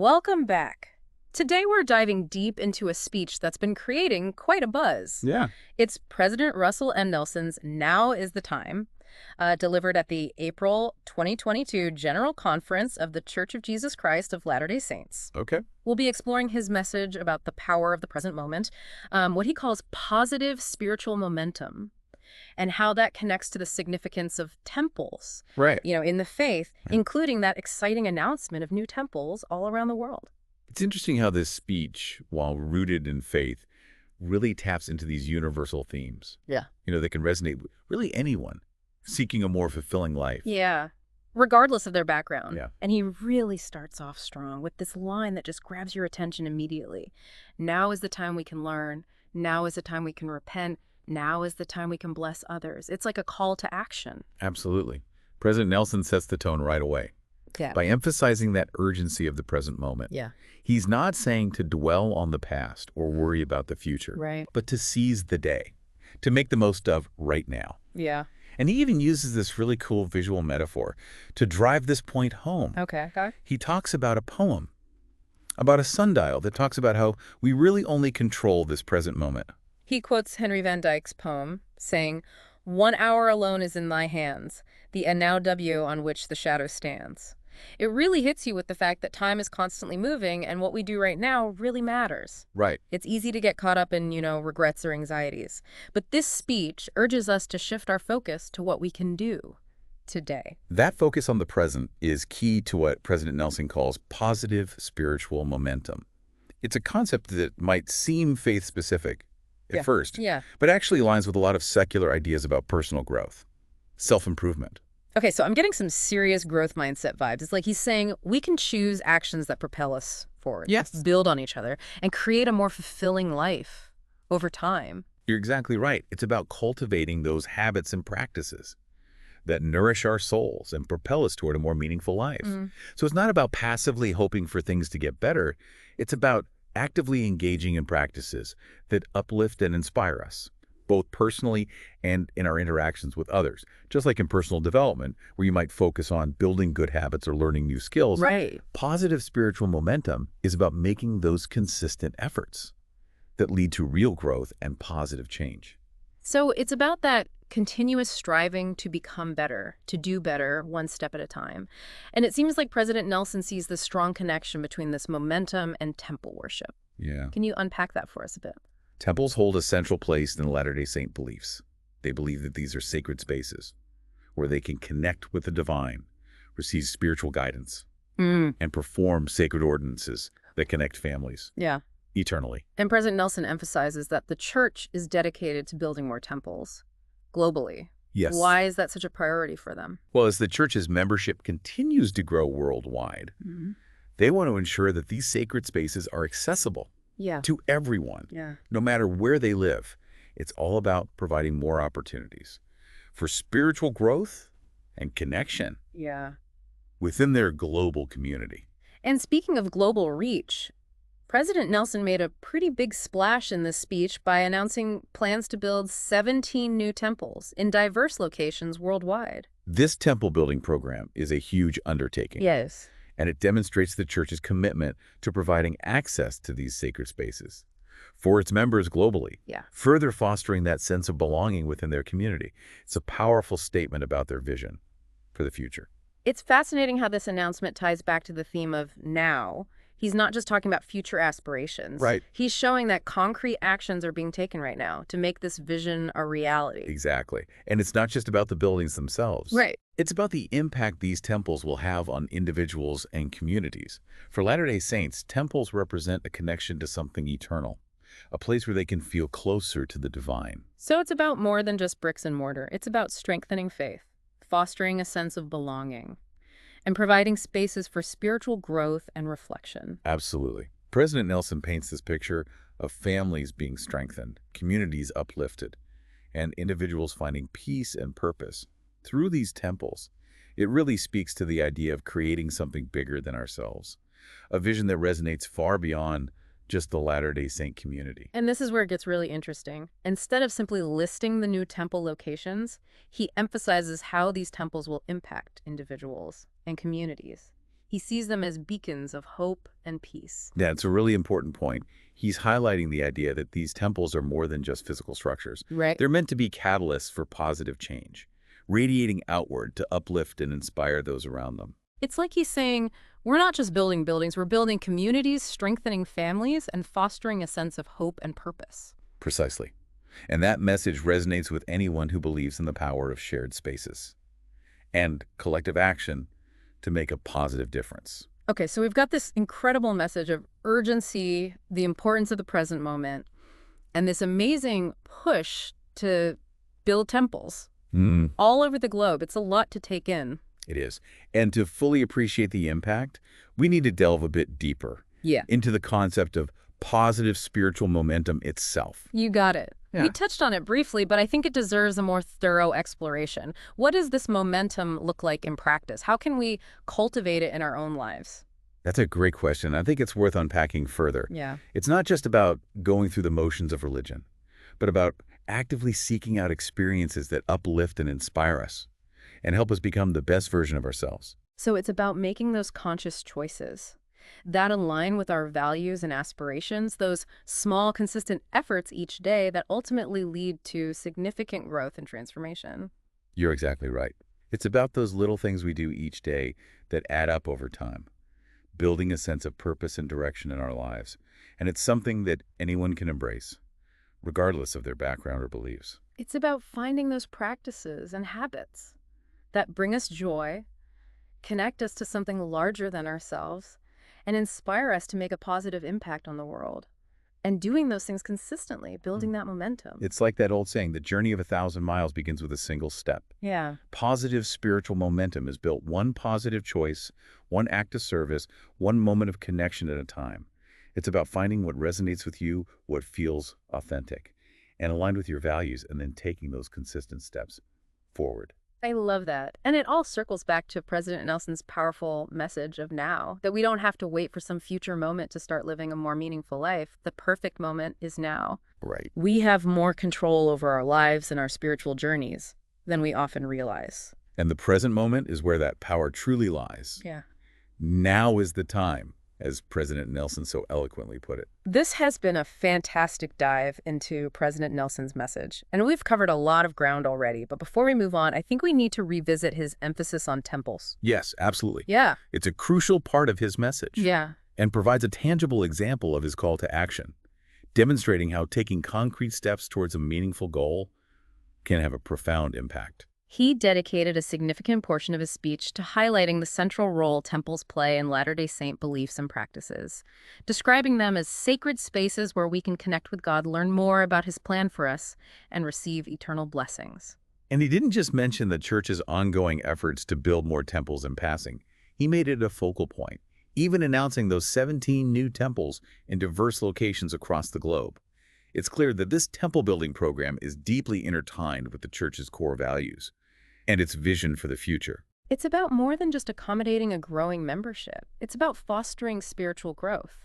Welcome back. Today we're diving deep into a speech that's been creating quite a buzz. Yeah. It's President Russell M. Nelson's Now is the Time, delivered at the April 2022 General Conference of the Church of Jesus Christ of Latter-day Saints. Okay. We'll be exploring his message about the power of the present moment, what he calls positive spiritual momentum, and how that connects to the significance of temples, Right. in the faith, Right. including that exciting announcement of new temples all around the world. It's interesting how this speech, while rooted in faith, really taps into these universal themes. Yeah. That can resonate with really anyone seeking a more fulfilling life. Yeah. Regardless of their background. Yeah. And he really starts off strong with this line that just grabs your attention immediately. Now is the time we can learn. Now is the time we can repent. Now is the time we can bless others. It's like a call to action. Absolutely. President Nelson sets the tone right away. Yeah. By emphasizing that urgency of the present moment. Yeah. He's not saying to dwell on the past or worry about the future, Right. but to seize the day, to make the most of right now. Yeah. And he even uses this really cool visual metaphor to drive this point home. Okay. He talks about a poem, about a sundial that talks about how we really only control this present moment. He quotes Henry Van Dyke's poem, saying, "1 hour alone is in thy hands, the now W on which the shadow stands." It really hits you with the fact that time is constantly moving and what we do right now really matters. Right. It's easy to get caught up in, regrets or anxieties. But this speech urges us to shift our focus to what we can do today. That focus on the present is key to what President Nelson calls positive spiritual momentum. It's a concept that might seem faith-specific at first, Yeah. but actually aligns with a lot of secular ideas about personal growth, self-improvement. Okay, so I'm getting some serious growth mindset vibes. It's like he's saying we can choose actions that propel us forward. Yes. Build on each other and create a more fulfilling life over time. You're exactly right. It's about cultivating those habits and practices that nourish our souls and propel us toward a more meaningful life. So it's not about passively hoping for things to get better. It's about actively engaging in practices that uplift and inspire us, both personally and in our interactions with others. Just like in personal development, where you might focus on building good habits or learning new skills. Right. Positive spiritual momentum is about making those consistent efforts that lead to real growth and positive change. So it's about that continuous striving to become better, to do better one step at a time. And it seems like President Nelson sees the strong connection between this momentum and temple worship. Yeah. Can you unpack that for us a bit? Temples hold a central place in Latter-day Saint beliefs. They believe that these are sacred spaces where they can connect with the divine, receive spiritual guidance, and perform sacred ordinances that connect families Yeah. eternally. And President Nelson emphasizes that the church is dedicated to building more temples globally. Yes. Why is that such a priority for them? Well, as the church's membership continues to grow worldwide, they want to ensure that these sacred spaces are accessible Yeah. to everyone, Yeah. no matter where they live. It's all about providing more opportunities for spiritual growth and connection Yeah. within their global community. And speaking of global reach, President Nelson made a pretty big splash in this speech by announcing plans to build 17 new temples in diverse locations worldwide. This temple building program is a huge undertaking, Yes. and it demonstrates the church's commitment to providing access to these sacred spaces for its members globally, Yeah. further fostering that sense of belonging within their community. It's a powerful statement about their vision for the future. It's fascinating how this announcement ties back to the theme of now. He's not just talking about future aspirations. Right. He's showing that concrete actions are being taken right now to make this vision a reality. Exactly. And it's not just about the buildings themselves. Right. It's about the impact these temples will have on individuals and communities. For Latter-day Saints, temples represent a connection to something eternal, a place where they can feel closer to the divine. So it's about more than just bricks and mortar. It's about strengthening faith, fostering a sense of belonging, and providing spaces for spiritual growth and reflection. Absolutely. President Nelson paints this picture of families being strengthened, communities uplifted, and individuals finding peace and purpose through these temples. It really speaks to the idea of creating something bigger than ourselves, a vision that resonates far beyond just the Latter-day Saint community. And this is where it gets really interesting. Instead of simply listing the new temple locations, he emphasizes how these temples will impact individuals and communities. He sees them as beacons of hope and peace. Yeah, it's a really important point. He's highlighting the idea that these temples are more than just physical structures. Right. They're meant to be catalysts for positive change, radiating outward to uplift and inspire those around them. It's like he's saying, we're not just building buildings, we're building communities, strengthening families, and fostering a sense of hope and purpose. Precisely. And that message resonates with anyone who believes in the power of shared spaces and collective action to make a positive difference. Okay, so we've got this incredible message of urgency, the importance of the present moment, and this amazing push to build temples all over the globe. It's a lot to take in. It is. And to fully appreciate the impact, we need to delve a bit deeper into the concept of positive spiritual momentum itself. You got it. Yeah. We touched on it briefly, but I think it deserves a more thorough exploration. What does this momentum look like in practice? How can we cultivate it in our own lives? That's a great question. I think it's worth unpacking further. Yeah. It's not just about going through the motions of religion, but about actively seeking out experiences that uplift and inspire us and help us become the best version of ourselves. So it's about making those conscious choices that align with our values and aspirations, those small, consistent efforts each day that ultimately lead to significant growth and transformation. You're exactly right. It's about those little things we do each day that add up over time, building a sense of purpose and direction in our lives. And it's something that anyone can embrace, regardless of their background or beliefs. It's about finding those practices and habits that bring us joy, connect us to something larger than ourselves, and inspire us to make a positive impact on the world. And doing those things consistently, building that momentum. It's like that old saying, the journey of 1,000 miles begins with a single step. Yeah. Positive spiritual momentum is built one positive choice, one act of service, one moment of connection at a time. It's about finding what resonates with you, what feels authentic, and aligned with your values, and then taking those consistent steps forward. I love that. And it all circles back to President Nelson's powerful message of now, that we don't have to wait for some future moment to start living a more meaningful life. The perfect moment is now. Right. We have more control over our lives and our spiritual journeys than we often realize. And the present moment is where that power truly lies. Yeah. Now is the time, as President Nelson so eloquently put it. This has been a fantastic dive into President Nelson's message, and we've covered a lot of ground already. But before we move on, I think we need to revisit his emphasis on temples. Yes, absolutely. Yeah. It's a crucial part of his message. Yeah. And provides a tangible example of his call to action, demonstrating how taking concrete steps towards a meaningful goal can have a profound impact. He dedicated a significant portion of his speech to highlighting the central role temples play in Latter-day Saint beliefs and practices, describing them as sacred spaces where we can connect with God, learn more about his plan for us, and receive eternal blessings. And he didn't just mention the church's ongoing efforts to build more temples in passing. He made it a focal point, even announcing those 17 new temples in diverse locations across the globe. It's clear that this temple building program is deeply intertwined with the church's core values and its vision for the future. It's about more than just accommodating a growing membership. It's about fostering spiritual growth,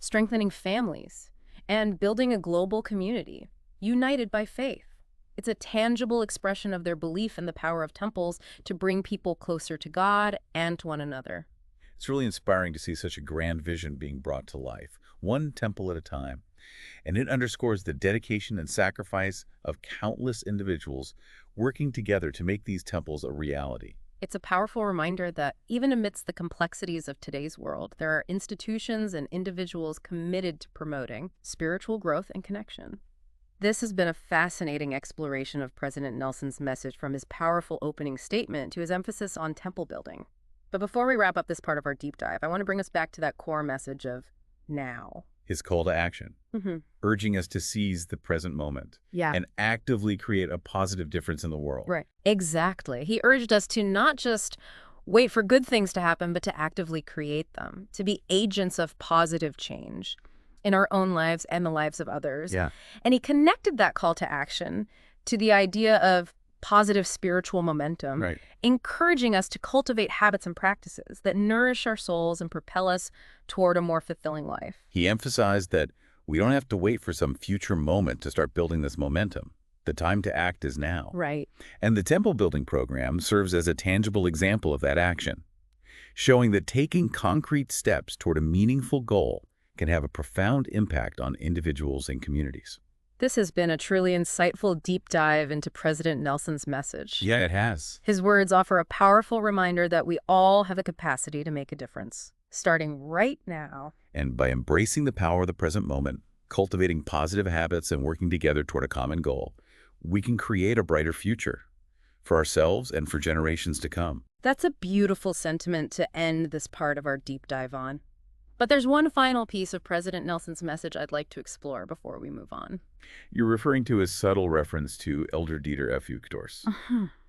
strengthening families, and building a global community united by faith. It's a tangible expression of their belief in the power of temples to bring people closer to God and to one another. It's really inspiring to see such a grand vision being brought to life, one temple at a time. And it underscores the dedication and sacrifice of countless individuals working together to make these temples a reality. It's a powerful reminder that even amidst the complexities of today's world, there are institutions and individuals committed to promoting spiritual growth and connection. This has been a fascinating exploration of President Nelson's message, from his powerful opening statement to his emphasis on temple building. But before we wrap up this part of our deep dive, I want to bring us back to that core message of now. His call to action, urging us to seize the present moment and actively create a positive difference in the world. Right. Exactly. He urged us to not just wait for good things to happen, but to actively create them, to be agents of positive change in our own lives and the lives of others. Yeah. And he connected that call to action to the idea of positive spiritual momentum, encouraging us to cultivate habits and practices that nourish our souls and propel us toward a more fulfilling life. He emphasized that we don't have to wait for some future moment to start building this momentum. The time to act is now. Right. And the temple building program serves as a tangible example of that action, showing that taking concrete steps toward a meaningful goal can have a profound impact on individuals and communities. This has been a truly insightful deep dive into President Nelson's message. Yeah, it has. His words offer a powerful reminder that we all have the capacity to make a difference, starting right now. And by embracing the power of the present moment, cultivating positive habits, and working together toward a common goal, we can create a brighter future for ourselves and for generations to come. That's a beautiful sentiment to end this part of our deep dive on. But there's one final piece of President Nelson's message I'd like to explore before we move on. You're referring to his subtle reference to Elder Dieter F. Uchtdorf,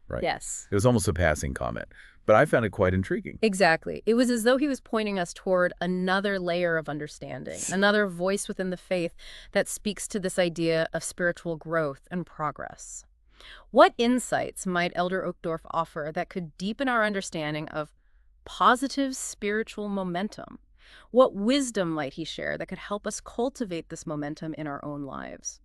right? Yes. It was almost a passing comment, but I found it quite intriguing. Exactly. It was as though he was pointing us toward another layer of understanding, another voice within the faith that speaks to this idea of spiritual growth and progress. What insights might Elder Uchtdorf offer that could deepen our understanding of positive spiritual momentum? What wisdom might he share that could help us cultivate this momentum in our own lives?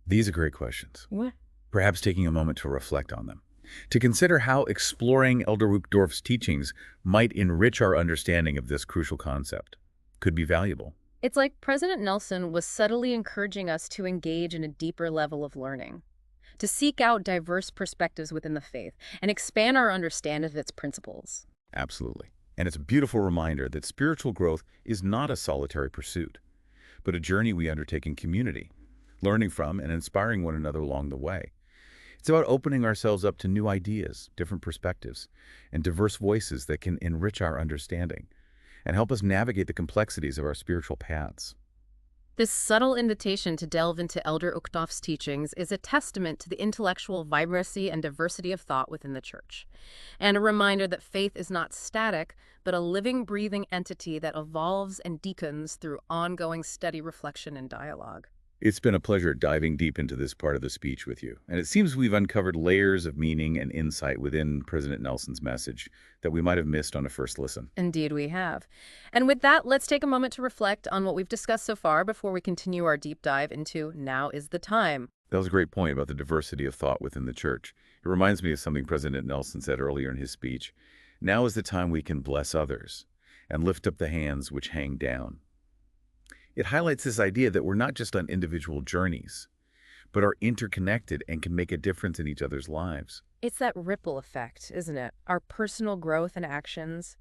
These are great questions. What? Perhaps taking a moment to reflect on them, to consider how exploring Elder Uchtdorf's teachings might enrich our understanding of this crucial concept could be valuable. It's like President Nelson was subtly encouraging us to engage in a deeper level of learning, to seek out diverse perspectives within the faith and expand our understanding of its principles. Absolutely. And it's a beautiful reminder that spiritual growth is not a solitary pursuit, but a journey we undertake in community, learning from and inspiring one another along the way. It's about opening ourselves up to new ideas, different perspectives, and diverse voices that can enrich our understanding and help us navigate the complexities of our spiritual paths. This subtle invitation to delve into Elder Uchtdorf's teachings is a testament to the intellectual vibrancy and diversity of thought within the Church, and a reminder that faith is not static, but a living, breathing entity that evolves and deepens through ongoing steady reflection and dialogue. It's been a pleasure diving deep into this part of the speech with you, and it seems we've uncovered layers of meaning and insight within President Nelson's message that we might have missed on a first listen. Indeed, we have. And with that, let's take a moment to reflect on what we've discussed so far before we continue our deep dive into Now is the Time. That was a great point about the diversity of thought within the Church. It reminds me of something President Nelson said earlier in his speech. Now is the time we can bless others and lift up the hands which hang down. It highlights this idea that we're not just on individual journeys, but are interconnected and can make a difference in each other's lives. It's that ripple effect, isn't it? Our personal growth and actions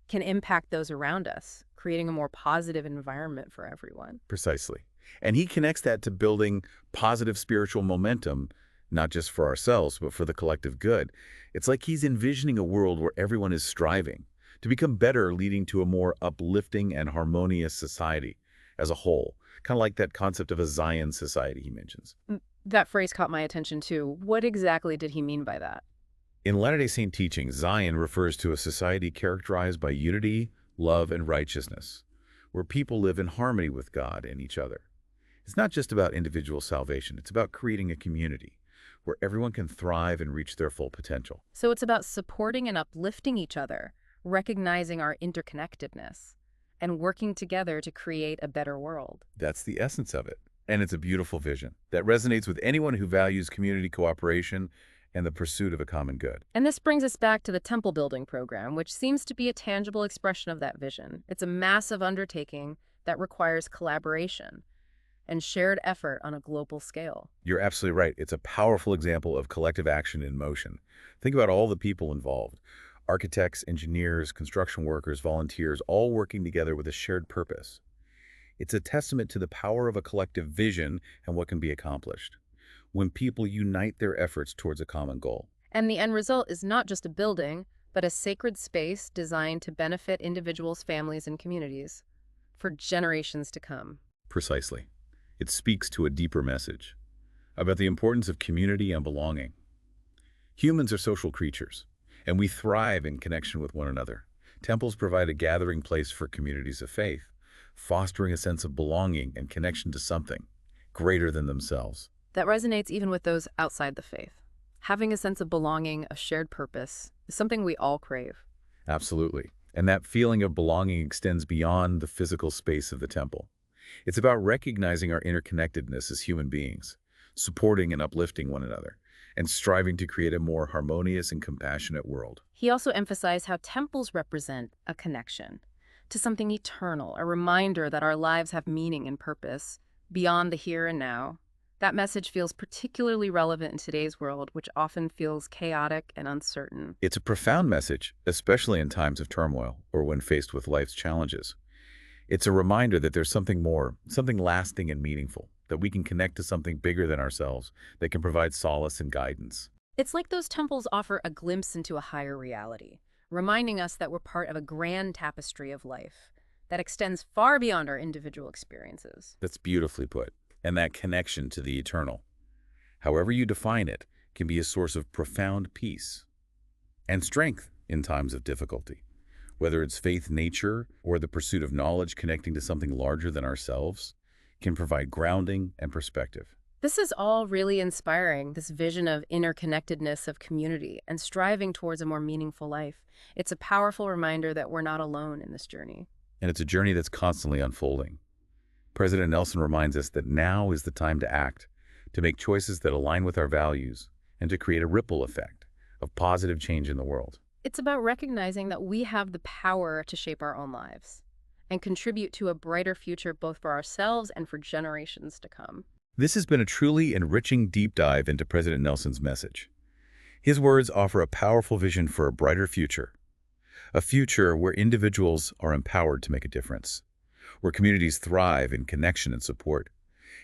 can impact those around us, creating a more positive environment for everyone. Precisely. And he connects that to building positive spiritual momentum, not just for ourselves, but for the collective good. It's like he's envisioning a world where everyone is striving to become better, leading to a more uplifting and harmonious society as a whole, kind of like that concept of a Zion society he mentions. That phrase caught my attention too. What exactly did he mean by that? In Latter-day Saint teaching, Zion refers to a society characterized by unity, love, and righteousness, where people live in harmony with God and each other. It's not just about individual salvation, it's about creating a community where everyone can thrive and reach their full potential. So it's about supporting and uplifting each other, recognizing our interconnectedness, and working together to create a better world. That's the essence of it. And it's a beautiful vision that resonates with anyone who values community cooperation and the pursuit of a common good. And this brings us back to the temple building program, which seems to be a tangible expression of that vision. It's a massive undertaking that requires collaboration and shared effort on a global scale. You're absolutely right. It's a powerful example of collective action in motion. Think about all the people involved. Architects, engineers, construction workers, volunteers, all working together with a shared purpose. It's a testament to the power of a collective vision and what can be accomplished when people unite their efforts towards a common goal. And the end result is not just a building, but a sacred space designed to benefit individuals, families, and communities for generations to come. Precisely. It speaks to a deeper message about the importance of community and belonging. Humans are social creatures, and we thrive in connection with one another. Temples provide a gathering place for communities of faith, fostering a sense of belonging and connection to something greater than themselves. That resonates even with those outside the faith. Having a sense of belonging, a shared purpose, is something we all crave. Absolutely. And that feeling of belonging extends beyond the physical space of the temple. It's about recognizing our interconnectedness as human beings, supporting and uplifting one another, and striving to create a more harmonious and compassionate world. He also emphasized how temples represent a connection to something eternal, a reminder that our lives have meaning and purpose beyond the here and now. That message feels particularly relevant in today's world, which often feels chaotic and uncertain. It's a profound message, especially in times of turmoil or when faced with life's challenges. It's a reminder that there's something more, something lasting and meaningful, that we can connect to something bigger than ourselves that can provide solace and guidance. It's like those temples offer a glimpse into a higher reality, reminding us that we're part of a grand tapestry of life that extends far beyond our individual experiences. That's beautifully put. And that connection to the eternal, however you define it, can be a source of profound peace and strength in times of difficulty. Whether it's faith, nature, or the pursuit of knowledge connecting to something larger than ourselves, can provide grounding and perspective. This is all really inspiring, this vision of interconnectedness of community and striving towards a more meaningful life. It's a powerful reminder that we're not alone in this journey. And it's a journey that's constantly unfolding. President Nelson reminds us that now is the time to act, to make choices that align with our values, and to create a ripple effect of positive change in the world. It's about recognizing that we have the power to shape our own lives and contribute to a brighter future both for ourselves and for generations to come. This has been a truly enriching deep dive into President Nelson's message. His words offer a powerful vision for a brighter future, a future where individuals are empowered to make a difference, where communities thrive in connection and support,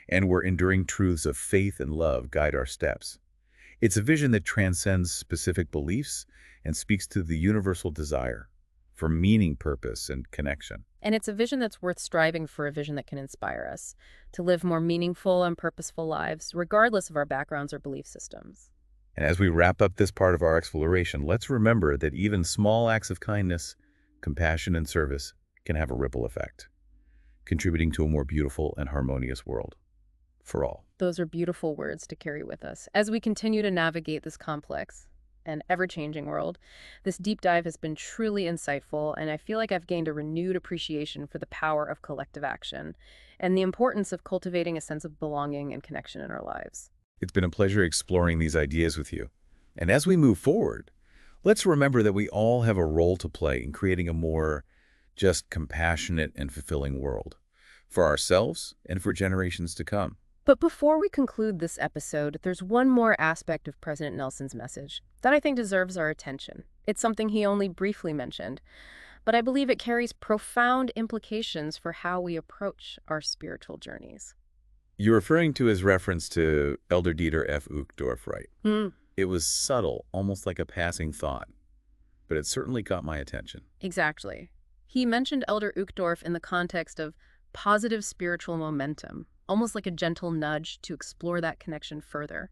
and where enduring truths of faith and love guide our steps. It's a vision that transcends specific beliefs and speaks to the universal desire for meaning, purpose, and connection. And it's a vision that's worth striving for, a vision that can inspire us to live more meaningful and purposeful lives, regardless of our backgrounds or belief systems. And as we wrap up this part of our exploration, let's remember that even small acts of kindness, compassion, and service can have a ripple effect, contributing to a more beautiful and harmonious world for all. Those are beautiful words to carry with us. As we continue to navigate this complex and ever-changing world, this deep dive has been truly insightful, and I feel like I've gained a renewed appreciation for the power of collective action and the importance of cultivating a sense of belonging and connection in our lives. It's been a pleasure exploring these ideas with you. And as we move forward, let's remember that we all have a role to play in creating a more just compassionate and fulfilling world for ourselves and for generations to come. But before we conclude this episode, there's one more aspect of President Nelson's message that I think deserves our attention. It's something he only briefly mentioned, but I believe it carries profound implications for how we approach our spiritual journeys. You're referring to his reference to Elder Dieter F. Uchtdorf, right? It was subtle, almost like a passing thought, but it certainly caught my attention. Exactly. He mentioned Elder Uchtdorf in the context of positive spiritual momentum, almost like a gentle nudge to explore that connection further.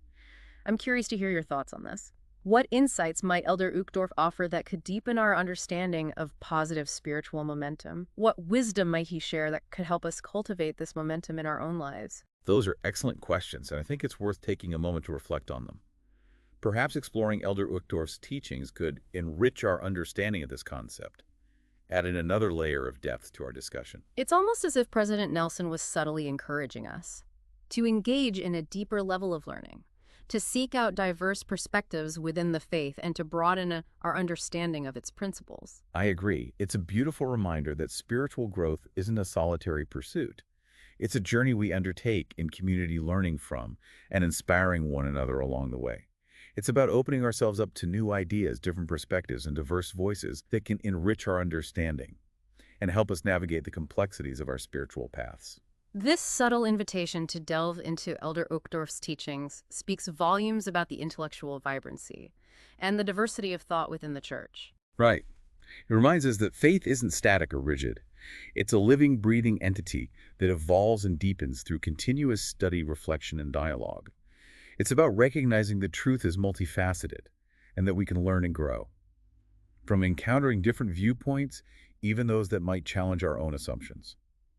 I'm curious to hear your thoughts on this. What insights might Elder Uchtdorf offer that could deepen our understanding of positive spiritual momentum? What wisdom might he share that could help us cultivate this momentum in our own lives? Those are excellent questions, and I think it's worth taking a moment to reflect on them. Perhaps exploring Elder Uchtdorf's teachings could enrich our understanding of this concept, adding another layer of depth to our discussion. It's almost as if President Nelson was subtly encouraging us to engage in a deeper level of learning, to seek out diverse perspectives within the faith, and to broaden our understanding of its principles. I agree. It's a beautiful reminder that spiritual growth isn't a solitary pursuit. It's a journey we undertake in community, learning from and inspiring one another along the way. It's about opening ourselves up to new ideas, different perspectives, and diverse voices that can enrich our understanding and help us navigate the complexities of our spiritual paths. This subtle invitation to delve into Elder Uchtdorf's teachings speaks volumes about the intellectual vibrancy and the diversity of thought within the church. Right. It reminds us that faith isn't static or rigid. It's a living, breathing entity that evolves and deepens through continuous study, reflection, and dialogue. It's about recognizing that truth is multifaceted and that we can learn and grow. From encountering different viewpoints, even those that might challenge our own assumptions.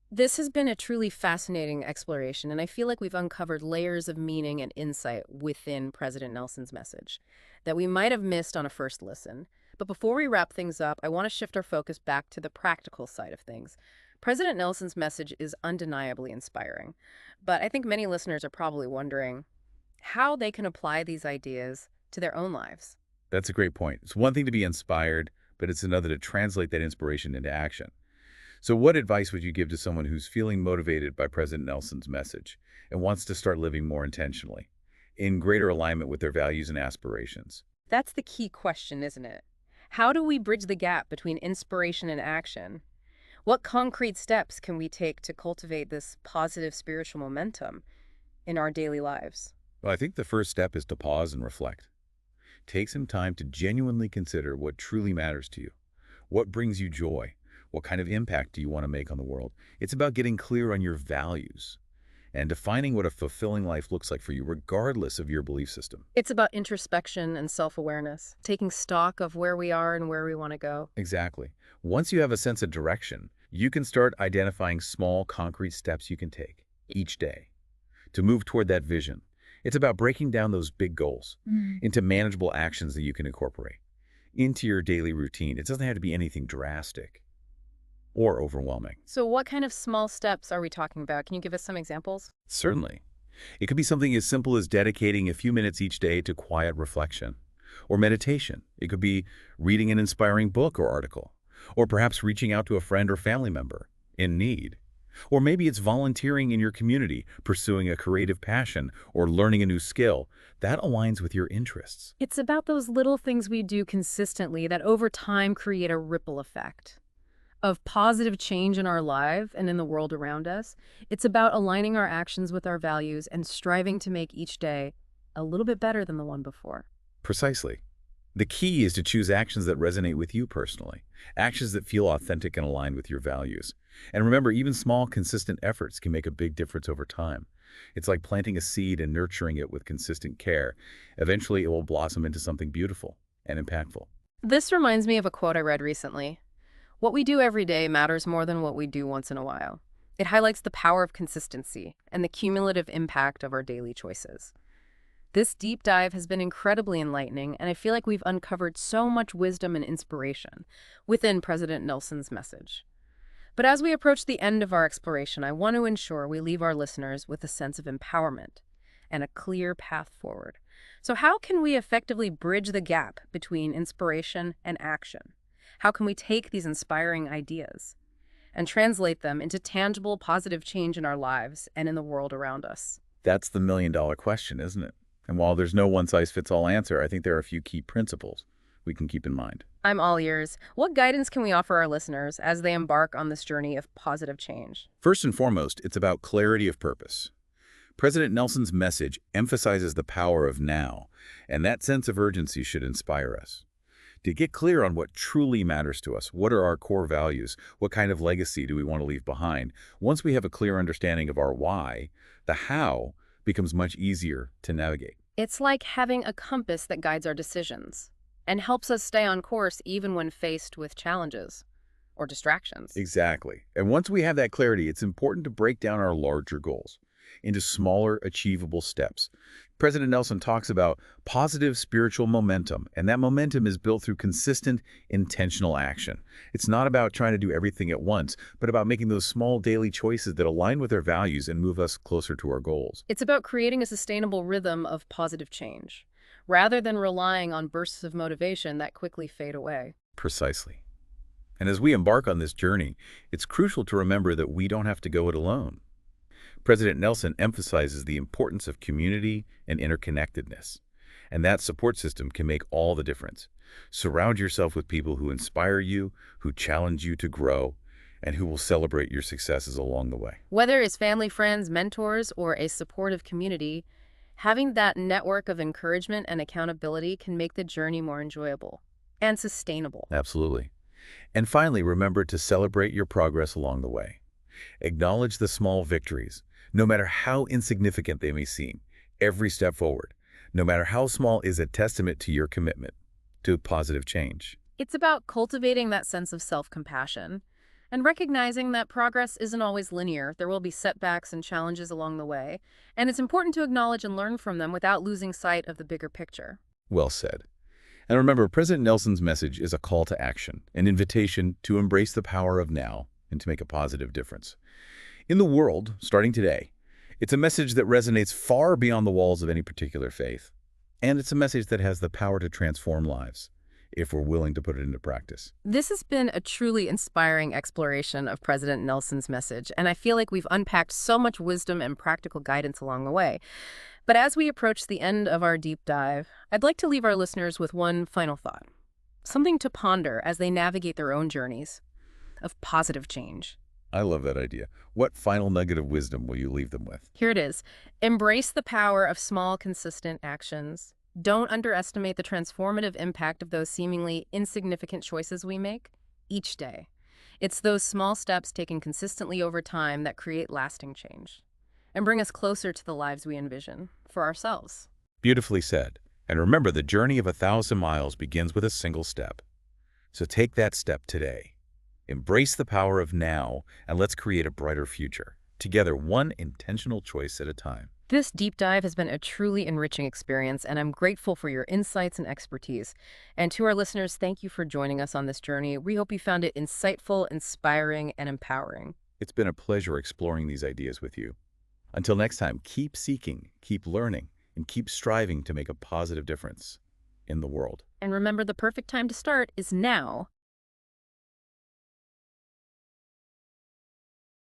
This has been a truly fascinating exploration, and I feel like we've uncovered layers of meaning and insight within President Nelson's message that we might have missed on a first listen. But before we wrap things up, I want to shift our focus back to the practical side of things. President Nelson's message is undeniably inspiring, but I think many listeners are probably wondering, how they can apply these ideas to their own lives. That's a great point. It's one thing to be inspired, but it's another to translate that inspiration into action. So what advice would you give to someone who's feeling motivated by President Nelson's message and wants to start living more intentionally, in greater alignment with their values and aspirations? That's the key question, isn't it? How do we bridge the gap between inspiration and action? What concrete steps can we take to cultivate this positive spiritual momentum in our daily lives? Well, I think the first step is to pause and reflect. Take some time to genuinely consider what truly matters to you. What brings you joy? What kind of impact do you want to make on the world? It's about getting clear on your values and defining what a fulfilling life looks like for you, regardless of your belief system. It's about introspection and self-awareness, taking stock of where we are and where we want to go. Exactly. Once you have a sense of direction, you can start identifying small, concrete steps you can take each day to move toward that vision. It's about breaking down those big goals into manageable actions that you can incorporate into your daily routine. It doesn't have to be anything drastic or overwhelming. So what kind of small steps are we talking about? Can you give us some examples? Certainly. It could be something as simple as dedicating a few minutes each day to quiet reflection or meditation. It could be reading an inspiring book or article, or perhaps reaching out to a friend or family member in need. Or maybe it's volunteering in your community, pursuing a creative passion, or learning a new skill that aligns with your interests. It's about those little things we do consistently that over time create a ripple effect of positive change in our life and in the world around us. It's about aligning our actions with our values and striving to make each day a little bit better than the one before. Precisely. The key is to choose actions that resonate with you personally, actions that feel authentic and aligned with your values. And remember, even small, consistent efforts can make a big difference over time. It's like planting a seed and nurturing it with consistent care. Eventually, it will blossom into something beautiful and impactful. This reminds me of a quote I read recently. What we do every day matters more than what we do once in a while. It highlights the power of consistency and the cumulative impact of our daily choices. This deep dive has been incredibly enlightening, and I feel like we've uncovered so much wisdom and inspiration within President Nelson's message. But as we approach the end of our exploration, I want to ensure we leave our listeners with a sense of empowerment and a clear path forward. So how can we effectively bridge the gap between inspiration and action? How can we take these inspiring ideas and translate them into tangible, positive change in our lives and in the world around us? That's the million-dollar question, isn't it? And while there's no one-size-fits-all answer, I think there are a few key principles we can keep in mind. I'm all ears. What guidance can we offer our listeners as they embark on this journey of positive change? First and foremost, it's about clarity of purpose. President Nelson's message emphasizes the power of now, and that sense of urgency should inspire us. To get clear on what truly matters to us, what are our core values, what kind of legacy do we want to leave behind, once we have a clear understanding of our why, the how becomes much easier to navigate. It's like having a compass that guides our decisions and helps us stay on course even when faced with challenges or distractions. Exactly. And once we have that clarity, it's important to break down our larger goals into smaller, achievable steps. President Nelson talks about positive spiritual momentum, and that momentum is built through consistent, intentional action. It's not about trying to do everything at once, but about making those small daily choices that align with our values and move us closer to our goals. It's about creating a sustainable rhythm of positive change, rather than relying on bursts of motivation that quickly fade away. Precisely. And as we embark on this journey, it's crucial to remember that we don't have to go it alone. President Nelson emphasizes the importance of community and interconnectedness, and that support system can make all the difference. Surround yourself with people who inspire you, who challenge you to grow, and who will celebrate your successes along the way. Whether it's family, friends, mentors, or a supportive community, having that network of encouragement and accountability can make the journey more enjoyable and sustainable. Absolutely. And finally, remember to celebrate your progress along the way. Acknowledge the small victories, no matter how insignificant they may seem. Every step forward, no matter how small, is a testament to your commitment to positive change. It's about cultivating that sense of self-compassion and recognizing that progress isn't always linear. There will be setbacks and challenges along the way, and it's important to acknowledge and learn from them without losing sight of the bigger picture. Well said. And remember, President Nelson's message is a call to action, an invitation to embrace the power of now and to make a positive difference in the world starting today. It's a message that resonates far beyond the walls of any particular faith. And it's a message that has the power to transform lives, if we're willing to put it into practice. This has been a truly inspiring exploration of President Nelson's message, and I feel like we've unpacked so much wisdom and practical guidance along the way. But as we approach the end of our deep dive, I'd like to leave our listeners with one final thought, something to ponder as they navigate their own journeys of positive change. I love that idea. What final nugget of wisdom will you leave them with? Here it is. Embrace the power of small, consistent actions. Don't underestimate the transformative impact of those seemingly insignificant choices we make each day. It's those small steps taken consistently over time that create lasting change and bring us closer to the lives we envision for ourselves. Beautifully said. And remember, the journey of 1,000 miles begins with a single step. So take that step today. Embrace the power of now, and let's create a brighter future. Together, one intentional choice at a time. This deep dive has been a truly enriching experience, and I'm grateful for your insights and expertise. And to our listeners, thank you for joining us on this journey. We hope you found it insightful, inspiring, and empowering. It's been a pleasure exploring these ideas with you. Until next time, keep seeking, keep learning, and keep striving to make a positive difference in the world. And remember, the perfect time to start is now.